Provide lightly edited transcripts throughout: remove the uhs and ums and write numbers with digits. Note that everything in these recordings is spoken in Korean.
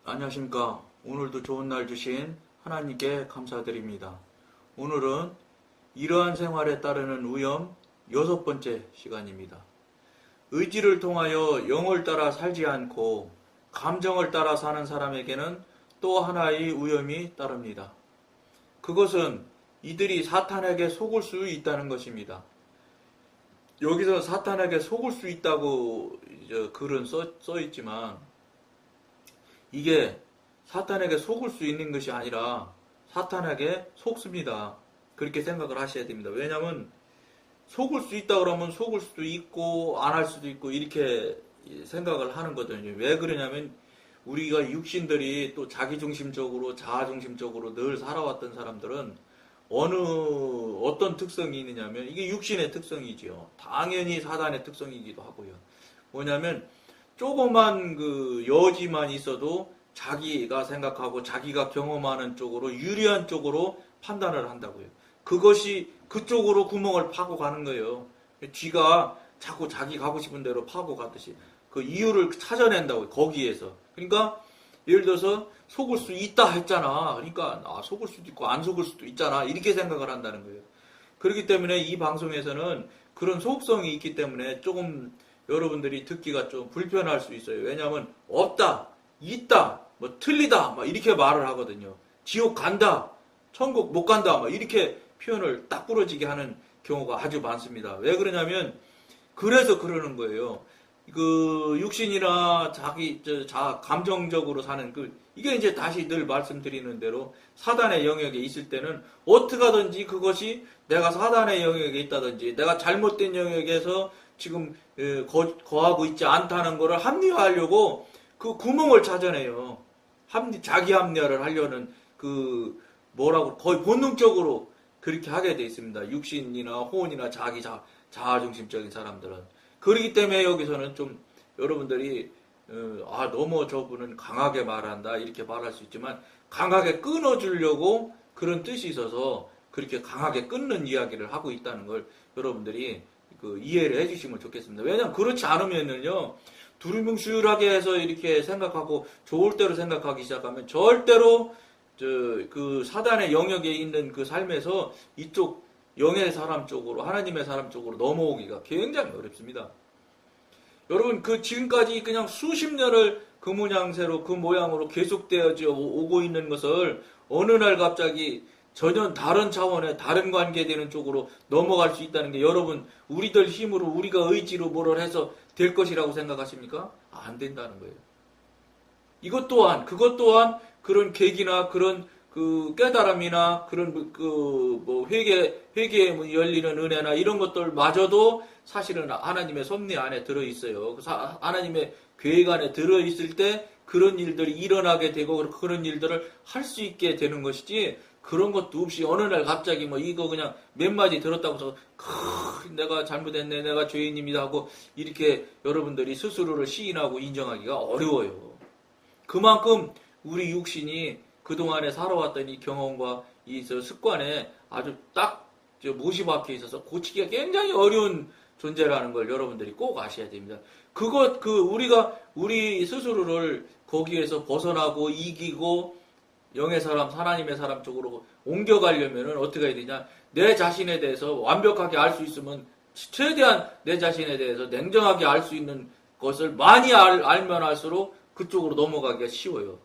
안녕하십니까. 오늘도 좋은 날 주신 하나님께 감사드립니다. 오늘은 이러한 생활에 따르는 위험 6번째 시간입니다. 의지를 통하여 영을 따라 살지 않고 감정을 따라 사는 사람에게는 또 하나의 위험이 따릅니다. 그것은 이들이 사탄에게 속을 수 있다는 것입니다. 여기서 사탄에게 속을 수 있다고 글은 써 있지만 이게 사탄에게 속을 수 있는 것이 아니라 사탄에게 속습니다. 그렇게 생각을 하셔야 됩니다. 왜냐하면 속을 수 있다 그러면 속을 수도 있고 안 할 수도 있고 이렇게 생각을 하는 거거든요. 왜 그러냐면 우리가 육신들이 또 자기중심적으로 자아중심적으로 늘 살아왔던 사람들은 어떤 특성이 있느냐면 이게 육신의 특성이지요. 당연히 사단의 특성이기도 하고요. 뭐냐면 조그만 그 여지만 있어도 자기가 생각하고 자기가 경험하는 쪽으로 유리한 쪽으로 판단을 한다고요. 그것이 그쪽으로 구멍을 파고 가는 거예요. 쥐가 자꾸 자기 가고 싶은 대로 파고 가듯이 그 이유를 찾아낸다고요. 거기에서. 그러니까 예를 들어서 속을 수 있다 했잖아. 그러니까 속을 수도 있고 안 속을 수도 있잖아. 이렇게 생각을 한다는 거예요. 그렇기 때문에 이 방송에서는 그런 속성이 있기 때문에 조금 여러분들이 듣기가 좀 불편할 수 있어요. 왜냐하면 없다, 있다, 뭐 틀리다, 막 이렇게 말을 하거든요. 지옥 간다, 천국 못 간다, 막 이렇게 표현을 딱 부러지게 하는 경우가 아주 많습니다. 왜 그러냐면 그래서 그러는 거예요. 그 육신이나 감정적으로 사는 이게 이제 다시 늘 말씀드리는 대로 사단의 영역에 있을 때는 어떻게 하든지 그것이 내가 사단의 영역에 있다든지 내가 잘못된 영역에서 지금 거하고 있지 않다는 것을 합리화하려고 그 구멍을 찾아내요. 자기 합리화를 하려는 거의 본능적으로 그렇게 하게 돼 있습니다. 육신이나 혼이나 자아중심적인 사람들은. 그렇기 때문에 여기서는 좀 여러분들이 너무 저분은 강하게 말한다 이렇게 말할 수 있지만 강하게 끊어주려고 그런 뜻이 있어서 그렇게 강하게 끊는 이야기를 하고 있다는 걸 여러분들이 이해를 해주시면 좋겠습니다. 왜냐하면 그렇지 않으면은요 두루뭉술하게 해서 이렇게 생각하고 좋을 대로 생각하기 시작하면 절대로 그 사단의 영역에 있는 그 삶에서 이쪽 영의 사람 쪽으로 하나님의 사람 쪽으로 넘어오기가 굉장히 어렵습니다. 여러분 지금까지 그냥 수십 년을 그 모양새로 그 모양으로 계속되어져 오고 있는 것을 어느 날 갑자기 전혀 다른 차원의 다른 관계되는 쪽으로 넘어갈 수 있다는 게 여러분 우리들 힘으로 우리가 의지로 뭐를 해서 될 것이라고 생각하십니까? 안 된다는 거예요. 그것 또한 그런 계기나 그런 깨달음이나 그런 회개에 열리는 은혜나 이런 것들마저도 사실은 하나님의 섭리 안에 들어있어요. 하나님의 계획 안에 들어있을 때 그런 일들이 일어나게 되고 그런 일들을 할 수 있게 되는 것이지 그런 것도 없이 어느 날 갑자기 이거 그냥 몇 마디 들었다고 해서 내가 잘못했네 내가 죄인입니다 하고 이렇게 여러분들이 스스로를 시인하고 인정하기가 어려워요. 그만큼 우리 육신이 그동안에 살아왔던 이 경험과 이 습관에 아주 딱 못이 박혀 있어서 고치기가 굉장히 어려운 존재라는 걸 여러분들이 꼭 아셔야 됩니다. 우리 스스로를 거기에서 벗어나고 이기고 영의 사람, 하나님의 사람 쪽으로 옮겨가려면 어떻게 해야 되냐? 내 자신에 대해서 완벽하게 알 수 있으면 최대한 내 자신에 대해서 냉정하게 알 수 있는 것을 많이 알면 알수록 그쪽으로 넘어가기가 쉬워요.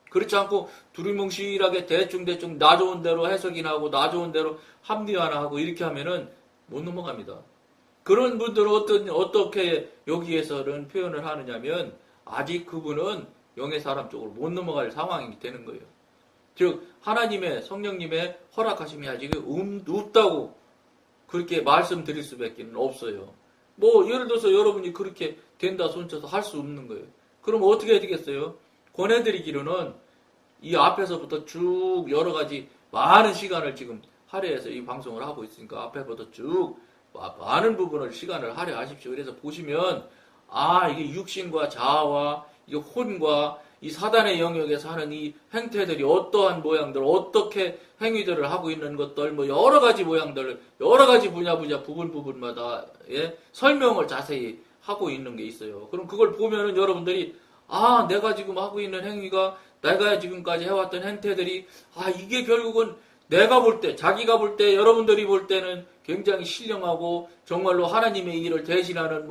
그렇지 않고 두리뭉실하게 대충 나 좋은 대로 해석이나 하고 나 좋은 대로 합리화나 하고 이렇게 하면은 못 넘어갑니다. 그런 분들은 어떻게 여기에서는 표현을 하느냐면 아직 그분은 영의 사람 쪽으로 못 넘어갈 상황이 되는 거예요. 즉 하나님의 성령님의 허락하심이 아직 없다고 그렇게 말씀드릴 수밖에 없어요. 예를 들어서 여러분이 그렇게 된다 손쳐서 할 수 없는 거예요. 그럼 어떻게 해야 되겠어요? 권해드리기로는 이 앞에서부터 쭉 여러 가지 많은 시간을 지금 할애해서 이 방송을 하고 있으니까 앞에부터 쭉 많은 부분을 시간을 할애하십시오. 그래서 보시면 이게 육신과 자아와 이 혼과 이 사단의 영역에서 하는 이 행태들이 어떠한 모양들, 어떻게 행위들을 하고 있는 것들, 여러 가지 모양들, 여러 가지 분야 부분마다 설명을 자세히 하고 있는 게 있어요. 그럼 그걸 보면은 여러분들이 내가 지금 하고 있는 행위가 내가 지금까지 해왔던 행태들이 이게 결국은 내가 볼 때, 자기가 볼 때, 여러분들이 볼 때는 굉장히 신령하고 정말로 하나님의 일을 대신하는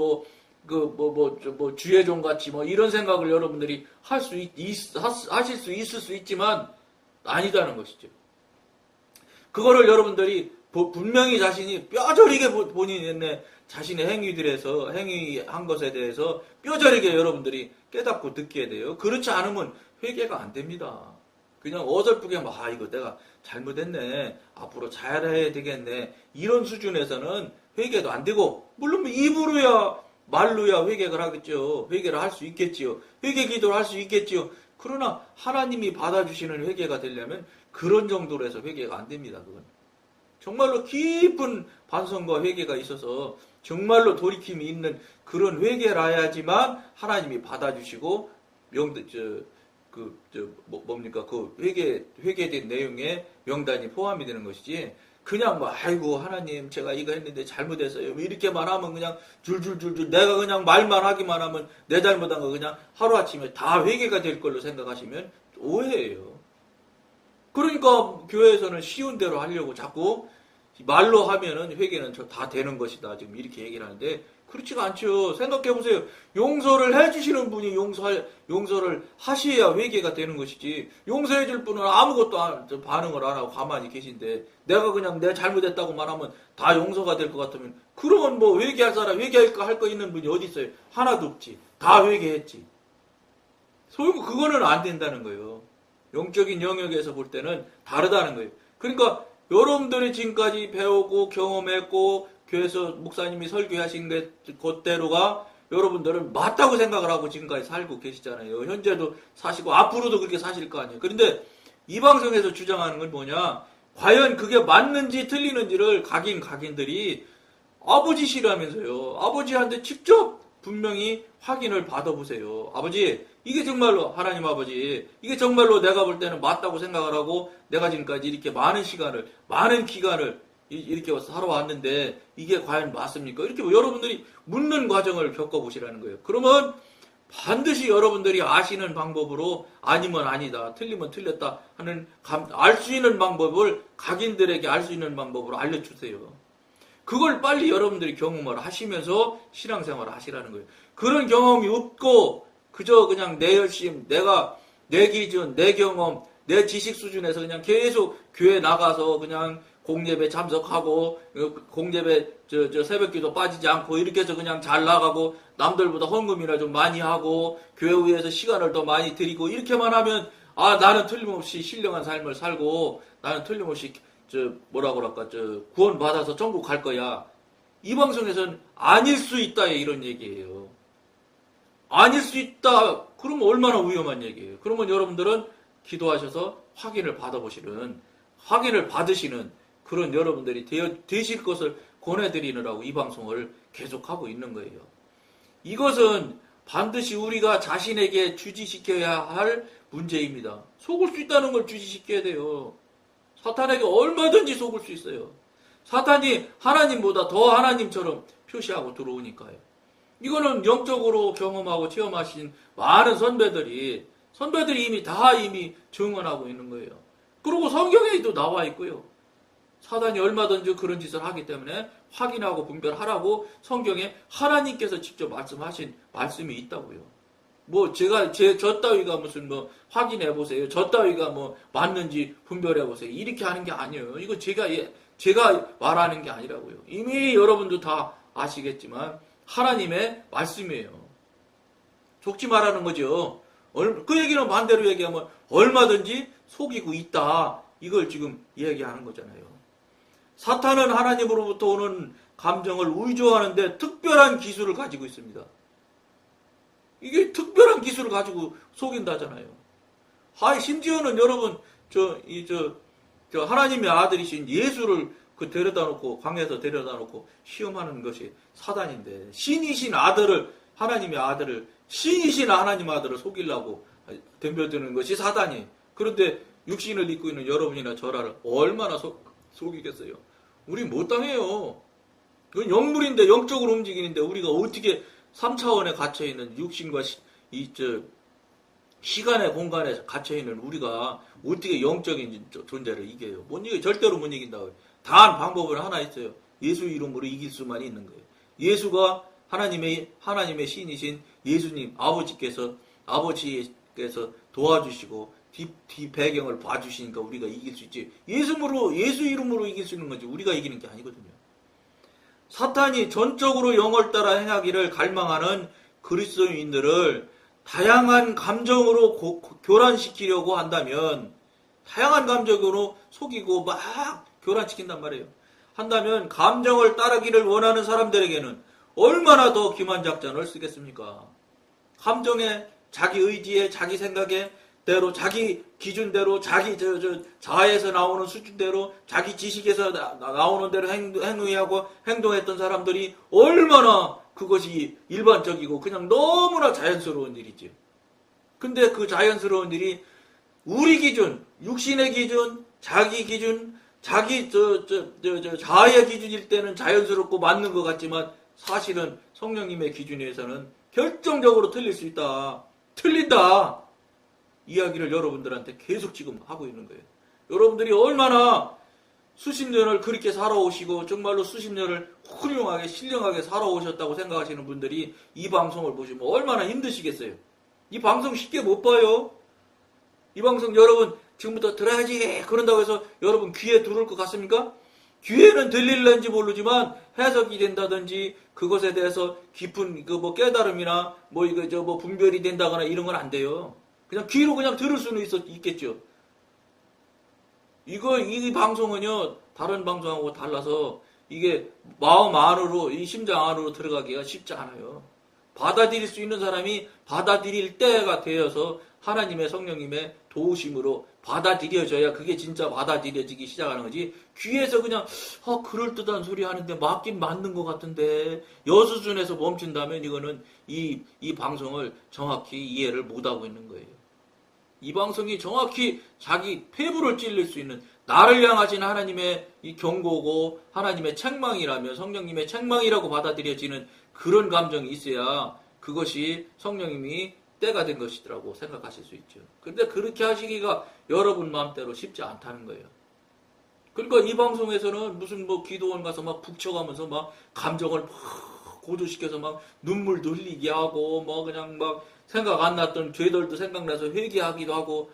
주의 종 같이 이런 생각을 여러분들이 하실 수 있을 수 있지만 아니다는 것이죠. 그거를 여러분들이 분명히 자신이 뼈저리게 본인의 자신의 행위한 것에 대해서 뼈저리게 여러분들이 깨닫고 느껴야 돼요. 그렇지 않으면 회개가 안 됩니다. 그냥 어설프게 이거 내가 잘못했네, 앞으로 잘해야 되겠네, 이런 수준에서는 회개도 안 되고, 물론 입으로야 말로야 회개를 하겠죠. 회개를 할 수 있겠지요. 회개 기도를 할 수 있겠지요. 그러나 하나님이 받아주시는 회개가 되려면 그런 정도로 해서 회개가 안 됩니다. 그건 정말로 깊은 반성과 회개가 있어서 정말로 돌이킴이 있는 그런 회개라야지만 하나님이 받아주시고 회개된 내용에 명단이 포함이 되는 것이지, 그냥 아이고 하나님 제가 이거 했는데 잘못했어요, 이렇게만 하면 그냥 줄줄줄줄 내가 그냥 말만 하기만 하면 내 잘못한 거 그냥 하루아침에 다 회개가 될 걸로 생각하시면 오해예요. 그러니까 교회에서는 쉬운 대로 하려고 자꾸 말로 하면은 회개는 다 되는 것이다, 지금 이렇게 얘기를 하는데 그렇지가 않죠. 생각해보세요. 용서를 해주시는 분이 용서를 하셔야 회개가 되는 것이지, 용서해줄 분은 아무것도 반응을 안 하고 가만히 계신데 내가 그냥 내 잘못했다고만 하면 다 용서가 될 것 같으면, 그러면 회개할 사람, 회개할 거 있는 분이 어디 있어요? 하나도 없지. 다 회개했지. 그거는 안 된다는 거예요. 영적인 영역에서 볼 때는 다르다는 거예요. 그러니까 여러분들이 지금까지 배우고 경험했고 교회에서 목사님이 설교하신 그대로가 여러분들은 맞다고 생각을 하고 지금까지 살고 계시잖아요. 현재도 사시고 앞으로도 그렇게 사실 거 아니에요. 그런데 이 방송에서 주장하는 건 뭐냐? 과연 그게 맞는지 틀리는지를 각인들이 아버지시라면서요. 아버지한테 직접 분명히 확인을 받아보세요. 아버지, 이게 정말로, 하나님 아버지, 이게 정말로 내가 볼 때는 맞다고 생각을 하고 내가 지금까지 이렇게 많은 기간을 이렇게 살아왔는데 이게 과연 맞습니까? 이렇게 여러분들이 묻는 과정을 겪어보시라는 거예요. 그러면 반드시 여러분들이 아시는 방법으로 아니면 아니다, 틀리면 틀렸다 하는 알 수 있는 방법을 각인들에게 알 수 있는 방법으로 알려주세요. 그걸 빨리 여러분들이 경험을 하시면서 신앙생활을 하시라는 거예요. 그런 경험이 없고 그저 그냥 내 열심, 내 기준, 내 경험, 내 지식 수준에서 그냥 계속 교회 나가서 그냥 공예배 참석하고 공예배 새벽기도 빠지지 않고 이렇게 해서 그냥 잘 나가고 남들보다 헌금이나 좀 많이 하고 교회에서 시간을 더 많이 드리고 이렇게만 하면 나는 틀림없이 신령한 삶을 살고 나는 틀림없이 구원 받아서 천국 갈 거야. 이 방송에서는 아닐 수 있다, 이런 얘기예요. 아닐 수 있다. 그러면 얼마나 위험한 얘기예요. 그러면 여러분들은 기도하셔서 확인을 받으시는 그런 여러분들이 되실 것을 권해드리느라고 이 방송을 계속하고 있는 거예요. 이것은 반드시 우리가 자신에게 주지시켜야 할 문제입니다. 속을 수 있다는 걸 주지시켜야 돼요. 사탄에게 얼마든지 속을 수 있어요. 사탄이 하나님보다 더 하나님처럼 표시하고 들어오니까요. 이거는 영적으로 경험하고 체험하신 많은 선배들이 이미 증언하고 있는 거예요. 그리고 성경에도 나와 있고요. 사단이 얼마든지 그런 짓을 하기 때문에 확인하고 분별하라고 성경에 하나님께서 직접 말씀하신 말씀이 있다고요. 저 따위가 무슨 확인해보세요, 저 따위가 맞는지 분별해보세요, 이렇게 하는 게 아니에요. 이거 제가 말하는 게 아니라고요. 이미 여러분도 다 아시겠지만 하나님의 말씀이에요. 속지 말라는 거죠. 그 얘기는 반대로 얘기하면 얼마든지 속이고 있다, 이걸 지금 얘기하는 거잖아요. 사탄은 하나님으로부터 오는 감정을 위조하는데 특별한 기술을 가지고 있습니다. 이게 특별한 기술을 가지고 속인다잖아요. 심지어는 여러분, 하나님의 아들이신 예수를 광야에서 데려다 놓고 시험하는 것이 사단인데, 하나님의 아들을, 신이신 하나님 아들을 속이려고 덤벼드는 것이 사단이. 그런데 육신을 입고 있는 여러분이나 저라를 얼마나 속이겠어요? 우리 못 당해요. 그건 영물인데, 영적으로 움직이는데 우리가 어떻게 3차원에 갇혀있는 육신과 시간의 공간에 갇혀있는 우리가 어떻게 영적인 존재를 이겨요? 못 이겨요. 절대로 못 이긴다고요. 단 방법은 하나 있어요. 예수 이름으로 이길 수만 있는 거예요. 예수가 하나님의 신이신 예수님 아버지께서 도와주시고 뒤 배경을 봐주시니까 우리가 이길 수 있지. 예수 이름으로 이길 수 있는 거지. 우리가 이기는 게 아니거든요. 사탄이 전적으로 영을 따라 행하기를 갈망하는 그리스도인들을 다양한 감정으로 교란시키려고 한다면, 다양한 감정으로 속이고 막 교란시킨단 말이에요. 한다면 감정을 따르기를 원하는 사람들에게는 얼마나 더 기만 작전을 쓰겠습니까? 감정에, 자기 의지에, 자기 생각에 대로, 자기 기준대로, 자기 자아에서 나오는 수준대로, 자기 지식에서 나오는 대로 행위하고 행동했던 사람들이 얼마나 그것이 일반적이고 그냥 너무나 자연스러운 일이죠. 근데 그 자연스러운 일이 우리 기준, 육신의 기준, 자기 기준, 자기 자아의 기준일 때는 자연스럽고 맞는 것 같지만 사실은 성령님의 기준에서는 결정적으로 틀릴 수 있다. 틀린다. 이야기를 여러분들한테 계속 지금 하고 있는 거예요. 여러분들이 얼마나 수십 년을 그렇게 살아오시고 정말로 수십 년을 훌륭하게 신령하게 살아오셨다고 생각하시는 분들이 이 방송을 보시면 얼마나 힘드시겠어요. 이 방송 쉽게 못 봐요. 이 방송 여러분 지금부터 들어야지 그런다고 해서 여러분 귀에 들어올 것 같습니까? 귀에는 들릴는지 모르지만 해석이 된다든지 그것에 대해서 깊은 깨달음이나 분별이 된다거나 이런 건 안 돼요. 그냥 귀로 그냥 들을 수는 있겠죠. 이 방송은요, 다른 방송하고 달라서 이게 마음 안으로, 이 심장 안으로 들어가기가 쉽지 않아요. 받아들일 수 있는 사람이 받아들일 때가 되어서 하나님의 성령님의 도우심으로 받아들여져야 그게 진짜 받아들여지기 시작하는 거지. 귀에서 그냥 그럴듯한 소리 하는데 맞긴 맞는 것 같은데 여수준에서 멈춘다면 이거는 이 방송을 정확히 이해를 못하고 있는 거예요. 이 방송이 정확히 자기 폐부를 찔릴 수 있는 나를 향하신 하나님의 이 경고고 하나님의 책망이라면 성령님의 책망이라고 받아들여지는 그런 감정이 있어야 그것이 성령님이 때가 된 것이라고 생각하실 수 있죠. 그런데 그렇게 하시기가 여러분 마음대로 쉽지 않다는 거예요. 그러니까 이 방송에서는 무슨 기도원 가서 막 북쳐가면서 막 감정을 막 고조시켜서 막 눈물도 흘리게 하고 그냥 막 생각 안 났던 죄들도 생각나서 회개하기도 하고,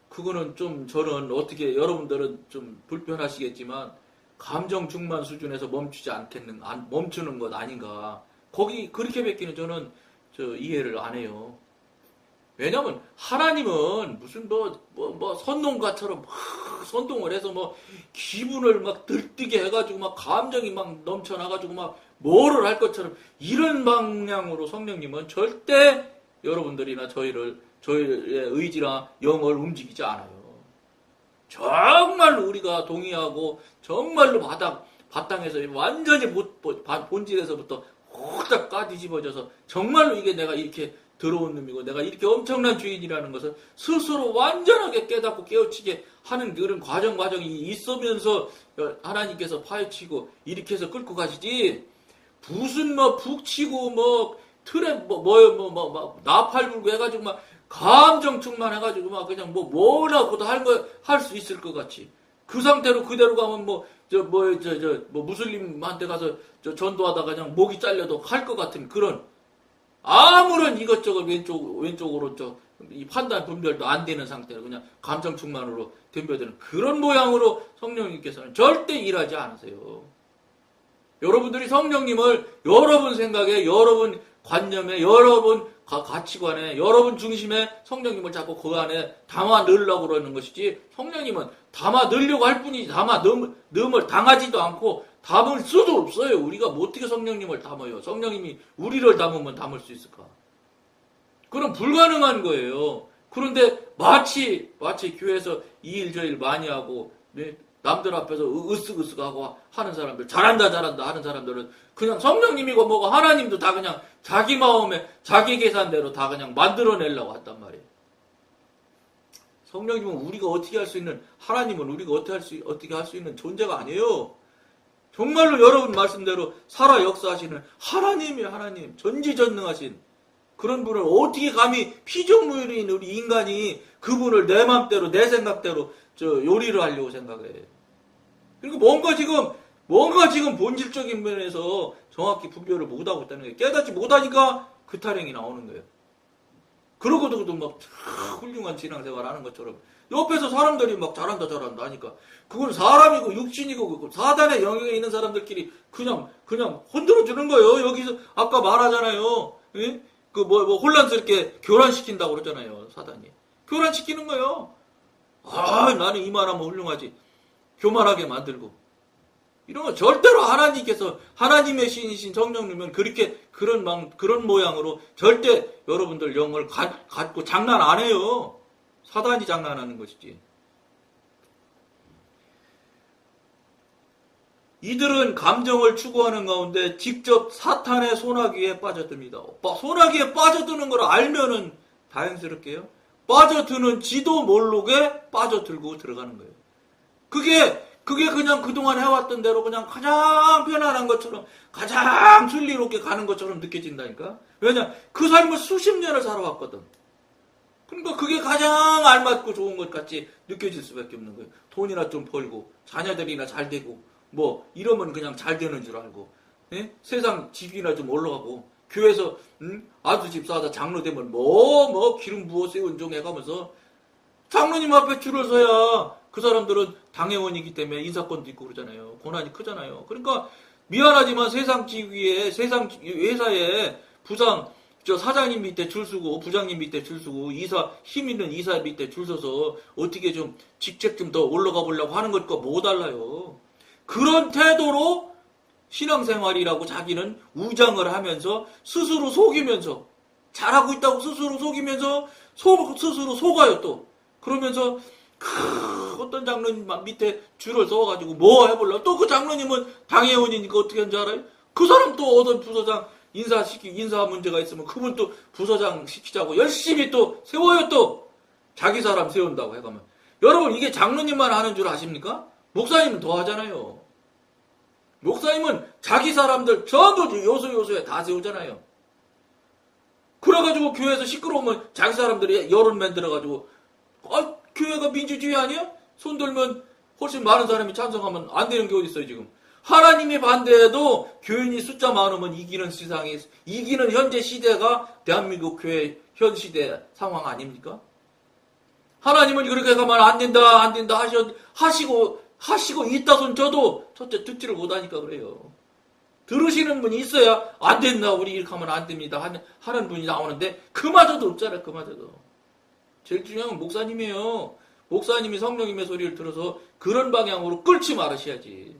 그거는 좀 저는 어떻게 여러분들은 좀 불편하시겠지만 감정 충만 수준에서 멈추는 것 아닌가. 거기 그렇게 뵙기는 저는 이해를 안 해요. 왜냐면 하나님은 무슨 선동가처럼 막 선동을 해서 기분을 막 들뜨게 해가지고 막 감정이 막 넘쳐나가지고 막 뭐를 할 것처럼 이런 방향으로 성령님은 절대 여러분들이나 저희의 의지나 영을 움직이지 않아요. 정말로 우리가 동의하고 정말로 바탕에서 완전히 본질에서부터 호딱 까뒤집어져서 정말로 이게 내가 이렇게 더러운 놈이고 내가 이렇게 엄청난 주인이라는 것을 스스로 완전하게 깨닫고 깨우치게 하는 그런 과정이 있으면서 하나님께서 파헤치고 이렇게 해서 끌고 가시지, 무슨 북치고 틀에 나팔 불고 해가지고 막 감정 충만해가지고 막 그냥 뭐라고도 할 수 있을 것 같이 그 상태로 그대로 가면 무슬림한테 가서 전도하다가 그냥 목이 잘려도 할 것 같은 그런 아무런 이것저것 왼쪽으로 이 판단 분별도 안 되는 상태로 그냥 감정 충만으로 덤벼드는 그런 모양으로 성령님께서는 절대 일하지 않으세요. 여러분들이 성령님을 여러분 생각에, 여러분 관념에, 여러분 가치관에, 여러분 중심에 성령님을 자꾸 그 안에 담아 넣으려고 그러는 것이지, 성령님은 담아 넣으려고 할 뿐이지 넣음을 당하지도 않고 담을 수도 없어요. 우리가 어떻게 성령님을 담아요? 성령님이 우리를 담으면 담을 수 있을까? 그럼 불가능한 거예요. 그런데 마치 교회에서 이 일 저 일 많이 하고 남들 앞에서 으쓱으쓱하고 하는 사람들, 잘한다 하는 사람들은 그냥 성령님이고 뭐고 하나님도 다 그냥 자기 마음에 자기 계산대로 다 그냥 만들어내려고 했단 말이에요. 성령님은 우리가 어떻게 할 수 있는, 하나님은 우리가 어떻게 할 수 있는 존재가 아니에요. 정말로 여러분 말씀대로 살아 역사하시는 하나님이에요. 하나님, 전지전능하신 그런 분을 어떻게 감히 피조물인 우리 인간이 그분을 내 맘대로 내 생각대로 요리를 하려고 생각해. 그리고 뭔가 지금 본질적인 면에서 정확히 분별을 못하고 있다는 거예요. 깨닫지 못하니까 그 타령이 나오는 거예요. 그러고도 막 훌륭한 신앙생활 하는 것처럼 옆에서 사람들이 막 잘한다 하니까 그건 사람이고 육신이고 사단의 영역에 있는 사람들끼리 그냥 흔들어 주는 거예요. 여기서 아까 말하잖아요. 예? 혼란스럽게 교란시킨다고 그러잖아요. 사단이. 교란시키는 거예요. 나는 이만하면 훌륭하지. 교만하게 만들고. 이런 거 절대로 하나님께서 하나님의 신이신 성령님은 그런 모양으로 절대 여러분들 영을 갖고 장난 안 해요. 사단이 장난하는 것이지. 이들은 감정을 추구하는 가운데 직접 사탄의 소나기에 빠져듭니다. 소나기에 빠져드는 걸 알면은 다행스럽게요. 빠져드는지도 모르게 빠져들고 들어가는 거예요. 그게 그냥 그동안 해왔던 대로 그냥 가장 편안한 것처럼 가장 순리롭게 가는 것처럼 느껴진다니까. 왜냐? 그 삶을 수십 년을 살아왔거든. 그러니까 그게 가장 알맞고 좋은 것 같이 느껴질 수밖에 없는 거예요. 돈이나 좀 벌고 자녀들이나 잘 되고 이러면 그냥 잘 되는 줄 알고, 예? 세상 집이나 좀 올라가고 교회에서 아주 집사하다 장로 되면 기름 부어 세운종 해가면서 장로님 앞에 줄을 서야 그 사람들은 당회원이기 때문에 인사권도 있고 그러잖아요. 고난이 크잖아요. 그러니까 미안하지만 세상 지위에 세상 회사에 사장님 밑에 줄 서고 부장님 밑에 줄 서고 힘 있는 이사 밑에 줄 서서 어떻게 좀 직책 좀 더 올라가 보려고 하는 것과 뭐 달라요. 그런 태도로 신앙생활이라고 자기는 우장을 하면서 스스로 속이면서 잘하고 있다고 스스로 속이면서 스스로 속아요 또. 그러면서 어떤 장로님 밑에 줄을 서가지고 뭐 해보려고. 또 그 장로님은 당회원이니까 어떻게 하는지 알아요? 그 사람 또 어떤 부서장 인사 문제가 있으면 그분 또 부서장 시키자고 열심히 또 세워요 또. 자기 사람 세운다고 해가면. 여러분 이게 장로님만 하는 줄 아십니까? 목사님은 더 하잖아요. 목사님은 자기 사람들 전부 요소에 다 세우잖아요. 그래가지고 교회에서 시끄러우면 자기 사람들이 여론 만들어가지고 교회가 민주주의 아니야? 손 들면 훨씬 많은 사람이 찬성하면 안 되는 게 어디 있어요 지금. 하나님이 반대해도 교인이 숫자 많으면 이기는 현재 시대가 대한민국 교회 현 시대 상황 아닙니까? 하나님은 그렇게 가면 안 된다 하시고 있다 손 쳐도 첫째 듣지를 못하니까 그래요. 들으시는 분이 있어야 안 된다 우리 이렇게 하면 안 됩니다 하는 분이 나오는데 그마저도 없잖아요. 그마저도. 제일 중요한 건 목사님이에요. 목사님이 성령님의 소리를 들어서 그런 방향으로 끌지 말으셔야지.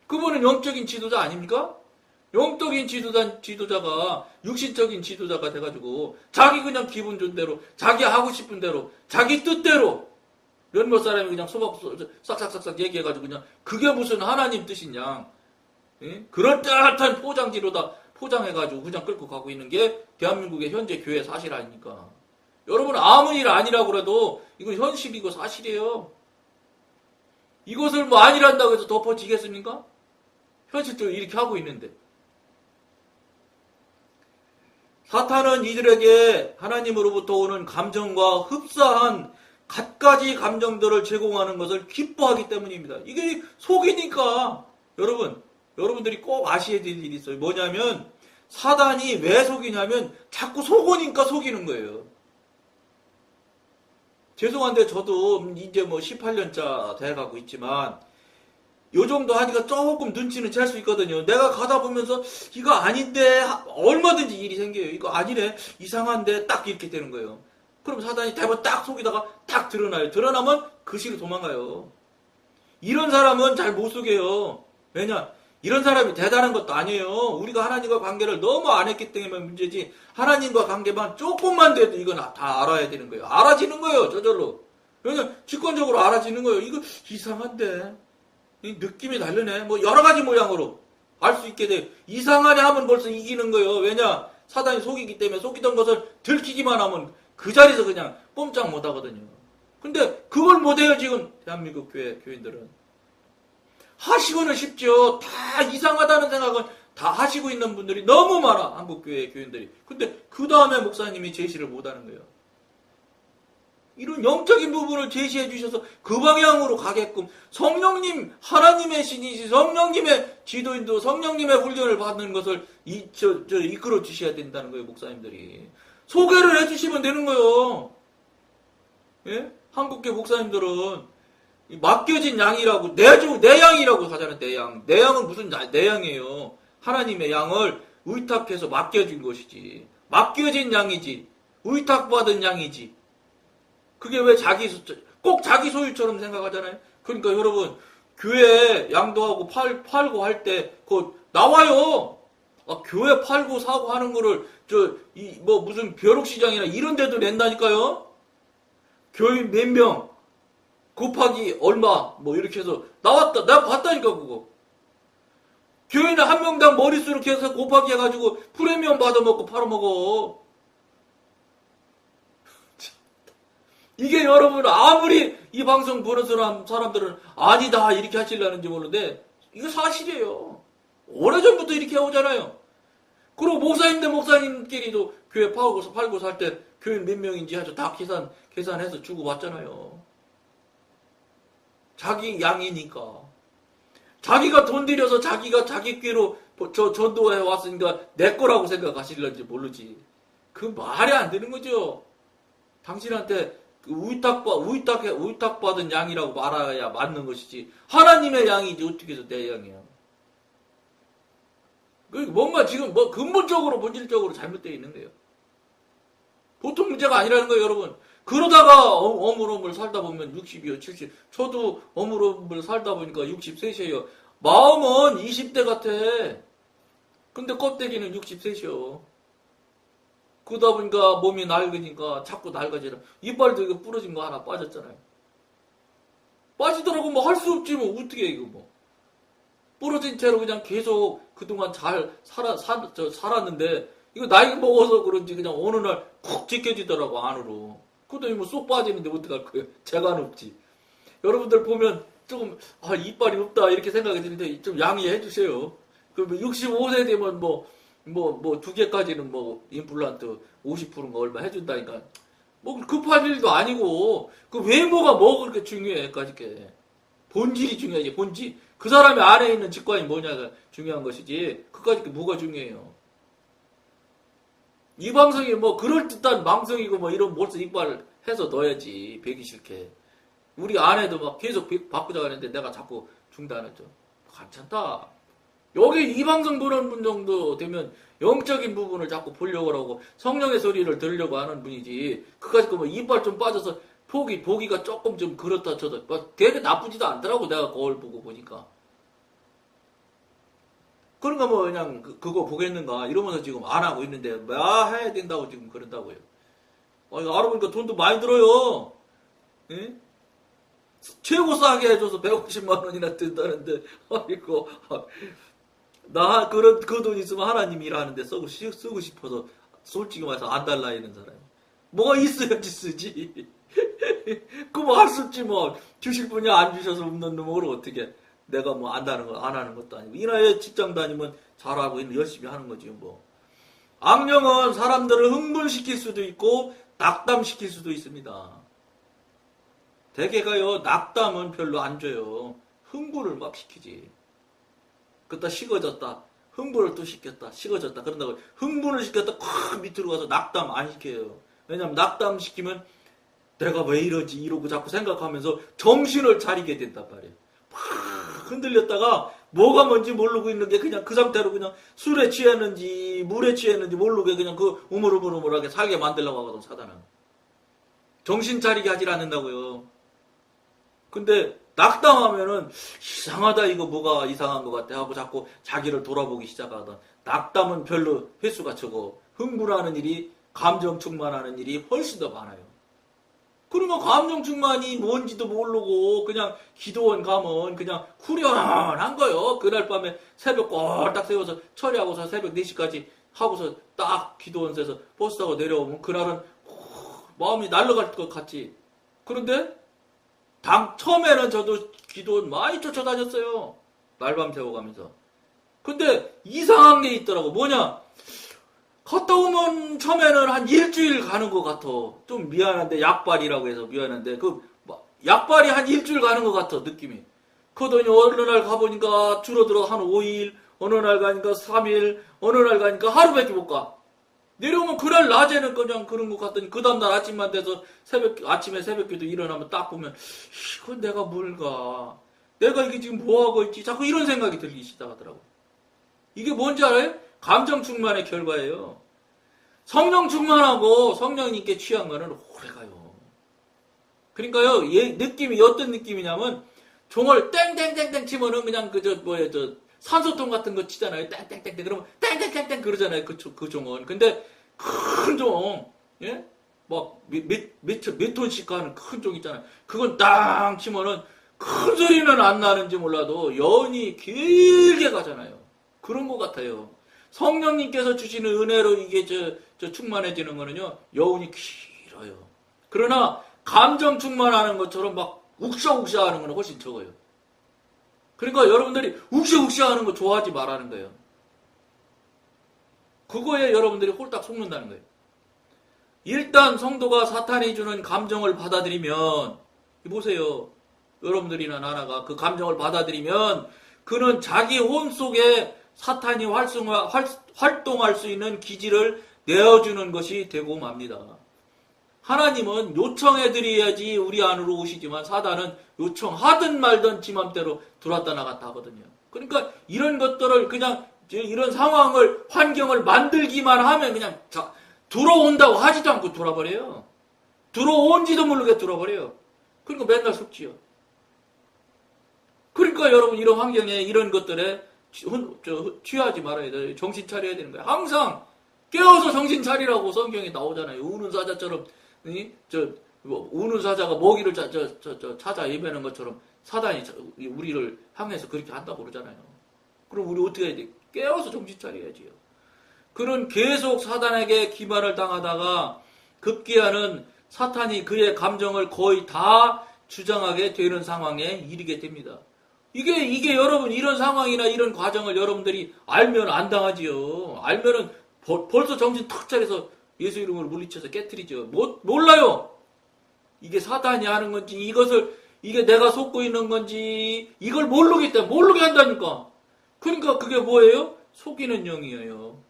그분은 영적인 지도자 아닙니까? 영적인 지도자가 육신적인 지도자가 돼가지고 자기 그냥 기분 좋은 대로 자기 하고 싶은 대로 자기 뜻대로 몇몇 사람이 그냥 싹싹싹싹 얘기해가지고 그냥 그게 무슨 하나님 뜻이냐. 예? 그럴듯한 포장지로다 포장해가지고 그냥 끌고 가고 있는 게 대한민국의 현재 교회 사실 아닙니까? 여러분 아무 일 아니라고 해도 이건 현실이고 사실이에요. 이것을 아니란다고 해서 덮어지겠습니까? 현실적으로 이렇게 하고 있는데. 사탄은 이들에게 하나님으로부터 오는 감정과 흡사한 갖가지 감정들을 제공하는 것을 기뻐하기 때문입니다. 이게 속이니까. 여러분들이 꼭 아셔야 될 일이 있어요. 뭐냐면 사단이 왜 속이냐면 자꾸 속으니까 속이는 거예요. 죄송한데 저도 이제 18년차 돼가고 있지만 요 정도 하니까 조금 눈치는 챌 수 있거든요. 내가 가다 보면서 이거 아닌데 얼마든지 일이 생겨요. 이거 아니래 이상한데 딱 이렇게 되는 거예요. 그럼 사단이 대번 딱 속이다가 딱 드러나요. 드러나면 그 시로 도망가요. 이런 사람은 잘 못 속여요. 왜냐? 이런 사람이 대단한 것도 아니에요. 우리가 하나님과 관계를 너무 안 했기 때문에 문제지. 하나님과 관계만 조금만 돼도 이건 다 알아야 되는 거예요. 알아지는 거예요. 저절로. 왜냐? 직관적으로 알아지는 거예요. 이거 이상한데. 느낌이 다르네. 여러 가지 모양으로 알 수 있게 돼. 이상하네 하면 벌써 이기는 거예요. 왜냐? 사단이 속이기 때문에 속이던 것을 들키기만 하면 그 자리에서 그냥 꼼짝 못 하거든요. 근데 그걸 못해요, 지금. 대한민국 교인들은. 하시고는 쉽죠. 다 이상하다는 생각은 다 하시고 있는 분들이 너무 많아. 한국교회 교인들이. 근데 그 다음에 목사님이 제시를 못하는 거예요. 이런 영적인 부분을 제시해 주셔서 그 방향으로 가게끔 성령님, 하나님의 신이시 성령님의 지도인도 성령님의 훈련을 받는 것을 이끌어 주셔야 된다는 거예요. 목사님들이. 소개를 해 주시면 되는 거예요. 예? 한국교 목사님들은 맡겨진 양이라고 내 양이라고 하잖아요. 내 양. 내 양은 무슨 내 양이에요. 하나님의 양을 의탁해서 맡겨진 것이지. 맡겨진 양이지. 의탁받은 양이지. 그게 왜 꼭 자기 소유처럼 생각하잖아요. 그러니까 여러분 교회 양도하고 팔고 할 때 그거 나와요. 교회 팔고 사고 하는 거를 무슨 벼룩시장이나 이런 데도 낸다니까요. 교인 몇 명 곱하기 얼마 이렇게 해서 나왔다. 내가 봤다니까 그거. 교인은 한 명당 머릿수로 해서 곱하기 해가지고 프리미엄 받아먹고 팔아먹어. 이게 여러분 아무리 이 방송 보는 사람들은 아니다 이렇게 하시려는지 모르는데 이거 사실이에요. 오래전부터 이렇게 해오잖아요. 그리고 목사님들끼리도 교회 팔고 살 때 교인 몇 명인지 아주 다 계산해서 주고 받잖아요. 자기 양이니까. 자기가 돈 들여서 자기가 자기 꾀로 전도해 왔으니까 내 거라고 생각하시려는지 모르지. 그 말이 안 되는 거죠. 당신한테 의탁받은 양이라고 말해야 맞는 것이지. 하나님의 양이지 어떻게 해서 내 양이야. 뭔가 지금 근본적으로 본질적으로 잘못되어 있는 거예요. 보통 문제가 아니라는 거예요, 여러분. 그러다가 어물어물 살다 보면 60이요, 70. 저도 어물어물 살다 보니까 63이에요. 마음은 20대 같아. 근데 껍데기는 63이요. 그러다 보니까 몸이 낡으니까 자꾸 낡아지라. 이빨도 이거 부러진 거 하나 빠졌잖아요. 빠지더라고 할 수 없지 어떻게 이거 부러진 채로 그냥 계속 그동안 잘 살았는데 이거 나이 먹어서 그런지 그냥 어느 날 쿡 찢겨지더라고 안으로. 그러더니 쏙 빠지는데 어떡할 거예요. 재간 없지. 여러분들 보면 조금 이빨이 없다 이렇게 생각이 드는데 좀 양해해 주세요. 그러면 65세 되면 두 개까지는 임플란트 50%인가 얼마 해준다니까. 급할 일도 아니고, 그 외모가 그렇게 중요해, 까짓게. 본질이 중요하지, 본질. 그 사람이 안에 있는 직관이 뭐냐가 중요한 것이지, 그까짓 게 뭐가 중요해요. 이 방송이 그럴듯한 방송이고 이런 벌써 이빨을 해서 넣어야지, 배기 싫게. 우리 아내도 계속 바꾸자고 하는데 내가 자꾸 중단했죠. 괜찮다. 여기 이 방송 보는 분 정도 되면 영적인 부분을 자꾸 보려고 하고 성령의 소리를 들으려고 하는 분이지. 그까짓 이빨 좀 빠져서 보기가 조금 좀 그렇다 쳐도 되게 나쁘지도 않더라고. 내가 거울 보고 보니까. 그런가 그냥 그거 보겠는가 이러면서 지금 안 하고 있는데 해야 된다고 지금 그런다고요. 이거 알아보니까 돈도 많이 들어요. 예? 최고 싸게 해줘서 150만 원이나 든다는데 아이고 나 그 돈 있으면 하나님 일하는데 쓰고 싶어서 솔직히 말해서 안 달라 이런 사람이 뭐가 있어야지 쓰지. 그거 할 수 없지 주실 분이 안 주셔서 없는 놈을 어떻게 내가 안 하는 것도 아니고 이 나이에 직장 다니면 잘하고 열심히 하는 거지 악령은 사람들을 흥분시킬 수도 있고 낙담시킬 수도 있습니다. 대개가요 낙담은 별로 안 줘요. 흥분을 시키지. 그러다 식어졌다. 흥분을 또 시켰다. 식어졌다. 그런다고 흥분을 시켰다. 콱 밑으로 가서 낙담 안 시켜요. 왜냐면 낙담 시키면 내가 왜 이러지 이러고 자꾸 생각하면서 정신을 차리게 된단 말이에요. 팍 흔들렸다가 뭐가 뭔지 모르고 있는 게 그냥 그 상태로 그냥 술에 취했는지 물에 취했는지 모르고 그냥 그 우물우물하게 살게 만들려고 하거든 사단은. 정신 차리게 하질 않는다고요. 근데 낙담하면은 이상하다 이거 뭐가 이상한 것 같아 하고 자꾸 자기를 돌아보기 시작하던. 낙담은 별로 횟수가 적어. 흥분하는 일이 감정 충만하는 일이 훨씬 더 많아요. 그러면 감정 충만이 뭔지도 모르고 그냥 기도원 가면 그냥 후련한 거요. 그날 밤에 새벽 꼴딱 세워서 처리하고서 새벽 4시까지 하고서 딱 기도원에서 버스 타고 내려오면 그날은 마음이 날아갈 것 같지. 그런데 처음에는 저도 기도원 많이 쫓아다녔어요. 날밤 새워가면서. 근데 이상한 게 있더라고. 뭐냐? 갔다 오면 처음에는 한 일주일 가는 것 같아. 좀 미안한데, 약발이라고 해서 미안한데, 약발이 한 일주일 가는 것 같아, 느낌이. 그러더니 어느 날 가보니까 줄어들어 한 5일, 어느 날 가니까 3일, 어느 날 가니까 하루밖에 못 가. 내려오면 그날 낮에는 그냥 그런 것 같더니 그 다음날 아침만 돼서 아침에 새벽기도 일어나면 딱 보면 이건 내가 뭘 가. 내가 이게 지금 뭐하고 있지? 자꾸 이런 생각이 들기 시작하더라고. 이게 뭔지 알아요? 감정 충만의 결과예요. 성령 충만하고 성령님께 취한 거는 오래가요. 그러니까요, 느낌이 어떤 느낌이냐면 종을 땡땡땡땡 치면은 그냥 산소통 같은 거 치잖아요. 땡땡땡땡 그러면 땡땡땡땡 그러잖아요. 그 종은. 근데 큰 종, 예? 몇 톤씩 가는 큰 종 있잖아요. 그건 땅 치면은 큰 소리는 안 나는지 몰라도 연이 길게 가잖아요. 그런 것 같아요. 성령님께서 주시는 은혜로 이게 충만해지는 거는요, 여운이 길어요. 그러나 감정 충만하는 것처럼 막 욱샤욱샤 하는 거는 훨씬 적어요. 그러니까 여러분들이 욱샤욱샤 하는 거 좋아하지 말라는 거예요. 그거에 여러분들이 홀딱 속는다는 거예요. 일단 성도가 사탄이 주는 감정을 받아들이면, 보세요. 여러분들이나 나나가 그 감정을 받아들이면 그는 자기 혼 속에 사탄이 활동할 수 있는 기지를 내어주는 것이 되고 맙니다. 하나님은 요청해드려야지 우리 안으로 오시지만 사단은 요청하든 말든 지 맘대로 들어왔다 나갔다 하거든요. 그러니까 이런 것들을 그냥 이런 상황을 환경을 만들기만 하면 그냥 들어온다고 하지도 않고 돌아버려요. 들어온지도 모르게 들어버려요. 그러니까 맨날 속지요. 그러니까 여러분 이런 환경에 이런 것들에 취하지 말아야 돼요. 정신 차려야 되는 거예요. 항상 깨워서 정신 차리라고 성경에 나오잖아요. 우는 사자처럼 우는 사자가 먹이를 찾아 헤매는 것처럼 사단이 우리를 향해서 그렇게 한다고 그러잖아요. 그럼 우리 어떻게 해야 돼? 깨워서 정신 차려야지요. 그런 계속 사단에게 기만을 당하다가 급기야는 사탄이 그의 감정을 거의 다 주장하게 되는 상황에 이르게 됩니다. 이게 여러분 이런 상황이나 이런 과정을 여러분들이 알면 안 당하지요. 알면은 벌써 정신 탁 차려서 예수 이름으로 물리쳐서 깨트리죠. 몰라요. 이게 사탄이 하는 건지 이게 내가 속고 있는 건지 이걸 모르게 한다니까. 그러니까 그게 뭐예요? 속이는 영이에요.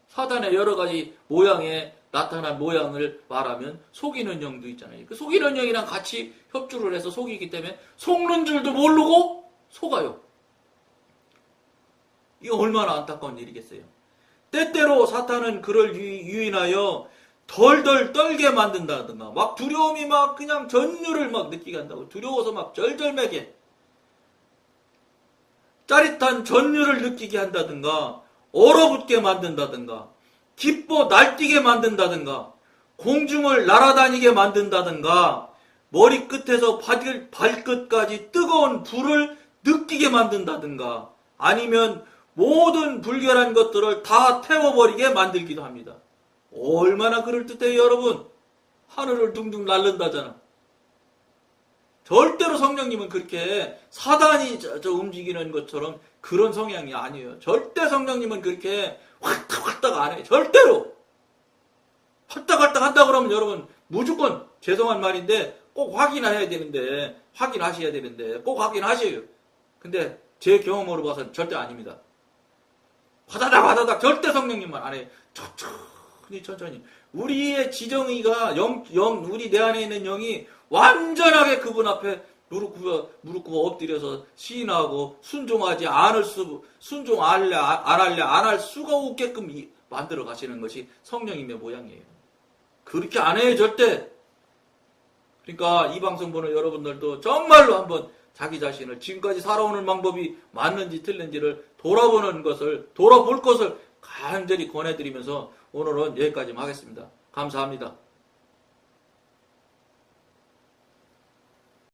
사단의 여러 가지 모양에 나타난 모양을 말하면 속이는 영도 있잖아요. 그 속이는 영이랑 같이 협조를 해서 속이기 때문에 속는 줄도 모르고 속아요. 이거 얼마나 안타까운 일이겠어요. 때때로 사탄은 그를 유인하여 덜덜 떨게 만든다든가 막 두려움이 막 그냥 전율을 막 느끼게 한다고 두려워서 막 절절매게 짜릿한 전율을 느끼게 한다든가 얼어붙게 만든다든가 기뻐 날뛰게 만든다든가 공중을 날아다니게 만든다든가 머리끝에서 발끝까지 뜨거운 불을 느끼게 만든다든가 아니면 모든 불결한 것들을 다 태워버리게 만들기도 합니다. 얼마나 그럴듯해요 여러분. 하늘을 둥둥 날른다잖아. 절대로 성령님은 그렇게 사단이 움직이는 것처럼 그런 성향이 아니에요. 절대 성령님은 그렇게 활딱활딱 안 해요. 절대로. 활딱활딱 한다 그러면 여러분 무조건 죄송한 말인데 꼭 확인해야 되는데 확인하셔야 되는데 꼭 확인하셔요. 근데 제 경험으로 봐서는 절대 아닙니다. 화다닥 절대 성령님만 안 해요. 천천히 우리의 지정의가 우리 내 안에 있는 영이 완전하게 그분 앞에 무릎 꿇어 엎드려서 시인하고 순종하지 않을 순종 안 할 수가 없게끔 만들어 가시는 것이 성령님의 모양이에요. 그렇게 안 해요 절대. 그러니까 이 방송 보는 여러분들도 정말로 한번 자기 자신을 지금까지 살아오는 방법이 맞는지 틀린지를 돌아볼 것을 간절히 권해드리면서 오늘은 여기까지 하겠습니다. 감사합니다.